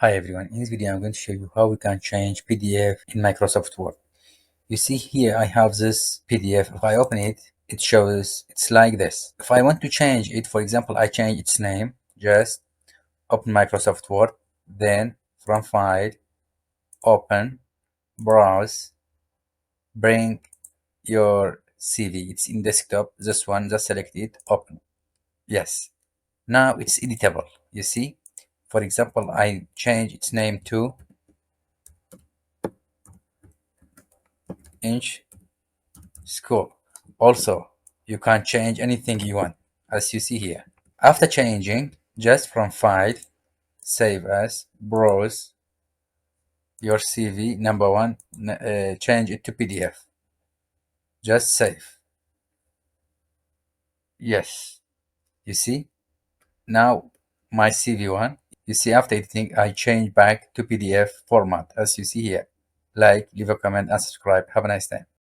Hi everyone, in this video I'm going to show you how we can change PDF in Microsoft Word. You see here I have this PDF. If I open it, it shows it's like this. If I want to change it, for example, I change its name, just open Microsoft Word, then from File, Open, Browse, bring your CV. It's in desktop, this one, just select it, open. Yes, now it's editable, you see. For example, I change its name to ENG-School. Also, you can change anything you want, as you see here. After changing, just from File, Save As, Browse your CV, number one, change it to PDF. Just save. Yes, you see? Now, my CV one, you see after editing, I change back to PDF format, as you see here. Like, leave a comment, and subscribe. Have a nice time.